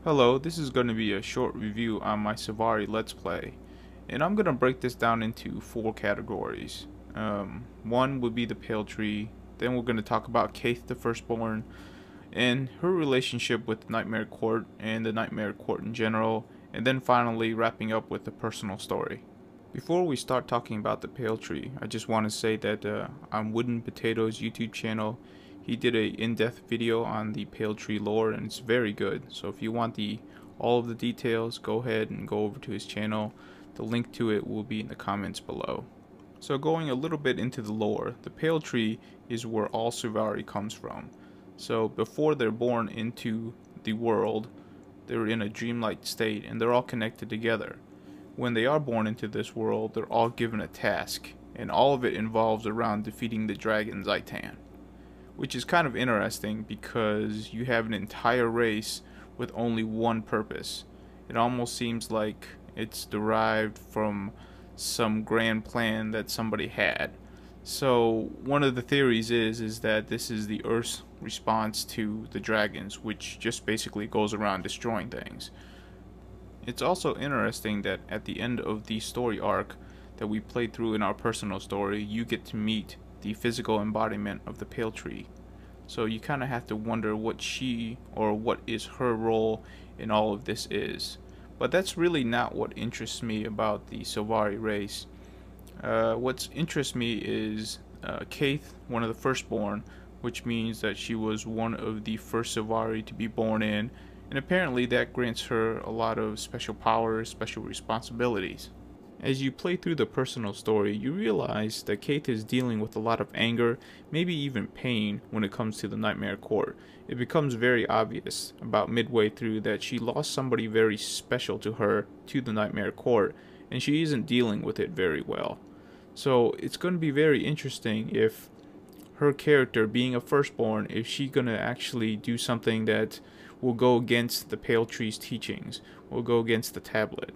Hello, this is going to be a short review on my Sylvari Let's Play, and I'm going to break this down into four categories. One would be the Pale Tree, then we're going to talk about Kaith the Firstborn, and her relationship with Nightmare Court and the Nightmare Court in general, and then finally wrapping up with the personal story. Before we start talking about the Pale Tree, I just want to say that on Wooden Potato's YouTube channel, he did a in-depth video on the Pale Tree lore, and it's very good. So if you want all of the details, go ahead and go over to his channel. The link to it will be in the comments below. So going a little bit into the lore, the Pale Tree is where all Sylvari comes from. So before they're born into the world, they're in a dreamlike state and they're all connected together. When they are born into this world, they're all given a task, and all of it involves around defeating the dragon Zaitan. Which is kind of interesting because you have an entire race with only one purpose. It almost seems like it's derived from some grand plan that somebody had. So one of the theories is that this is the Earth's response to the dragons, which just basically goes around destroying things. It's also interesting that at the end of the story arc that we played through in our personal story, you get to meet the physical embodiment of the Pale Tree. So you kind of have to wonder what what is her role in all of this is. But that's really not what interests me about the Sylvari race. What interests me is Kaith, one of the firstborn, which means that she was one of the first Sylvari to be born in, and apparently that grants her a lot of special powers, special responsibilities. As you play through the personal story, you realize that Kaith is dealing with a lot of anger, maybe even pain when it comes to the Nightmare Court. It becomes very obvious about midway through that she lost somebody very special to her to the Nightmare Court, and she isn't dealing with it very well. So it's going to be very interesting if her character, being a firstborn, if she's going to actually do something that will go against the Pale Tree's teachings, will go against the tablet.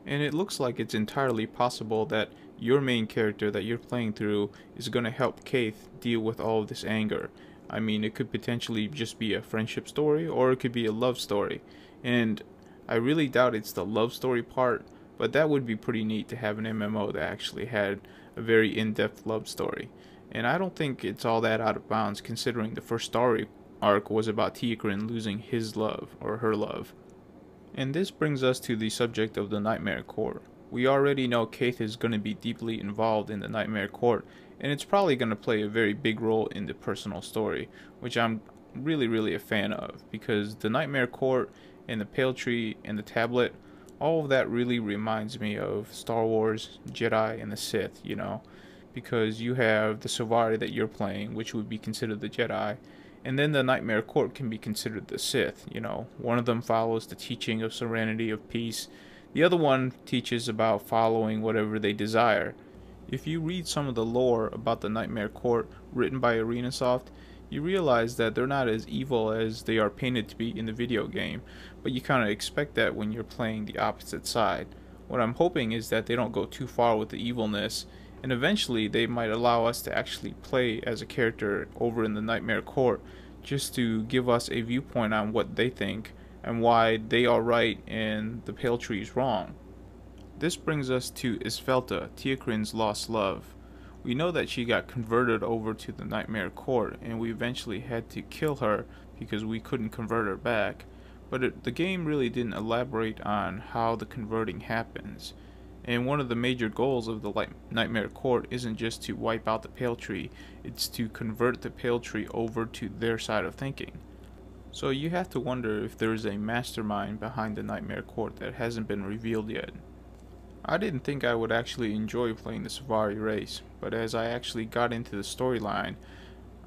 And it looks like it's entirely possible that your main character that you're playing through is going to help Kaith deal with all of this anger. I mean, it could potentially just be a friendship story, or it could be a love story. And I really doubt it's the love story part, but that would be pretty neat to have an MMO that actually had a very in-depth love story. And I don't think it's all that out of bounds considering the first story arc was about Treloar losing his love, or her love. And this brings us to the subject of the Nightmare Court. We already know Kaith is going to be deeply involved in the Nightmare Court, and it's probably going to play a very big role in the personal story, which I'm really a fan of, because the Nightmare Court and the Pale Tree and the tablet, all of that really reminds me of Star Wars, Jedi, and the Sith, you know, because you have the Sylvari that you're playing, which would be considered the Jedi, and then the Nightmare Court can be considered the Sith, you know. One of them follows the teaching of serenity, of peace. The other one teaches about following whatever they desire. If you read some of the lore about the Nightmare Court written by ArenaSoft, you realize that they're not as evil as they are painted to be in the video game, but you kind of expect that when you're playing the opposite side. What I'm hoping is that they don't go too far with the evilness, and eventually they might allow us to actually play as a character over in the Nightmare Court, just to give us a viewpoint on what they think and why they are right and the Pale Tree is wrong. This brings us to Isfelta, Treloar's lost love. We know that she got converted over to the Nightmare Court, and we eventually had to kill her because we couldn't convert her back, but the game really didn't elaborate on how the converting happens. And one of the major goals of the Nightmare Court isn't just to wipe out the Pale Tree, it's to convert the Pale Tree over to their side of thinking. So you have to wonder if there is a mastermind behind the Nightmare Court that hasn't been revealed yet. I didn't think I would actually enjoy playing the Sylvari race, but as I actually got into the storyline,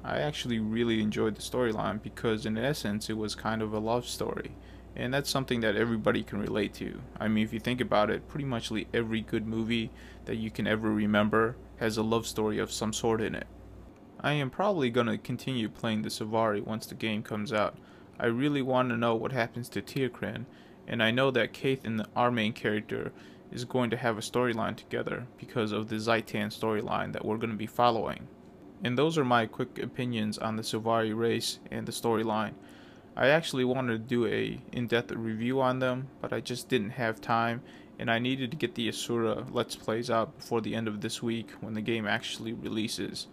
I actually really enjoyed the storyline because in essence it was kind of a love story. And that's something that everybody can relate to. I mean, if you think about it, pretty much every good movie that you can ever remember has a love story of some sort in it. I am probably going to continue playing the Sylvari once the game comes out. I really want to know what happens to Treloar, and I know that Kaith and our main character is going to have a storyline together because of the Zaitan storyline that we're going to be following. And those are my quick opinions on the Sylvari race and the storyline. I actually wanted to do a in-depth review on them, but I just didn't have time, and I needed to get the Asura Let's Plays out before the end of this week when the game actually releases.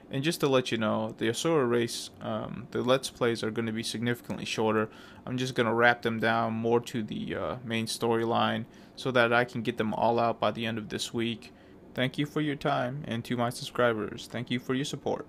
And just to let you know, the Asura race, the Let's Plays are going to be significantly shorter. I'm just going to wrap them down more to the main storyline so that I can get them all out by the end of this week. Thank you for your time, and to my subscribers, thank you for your support.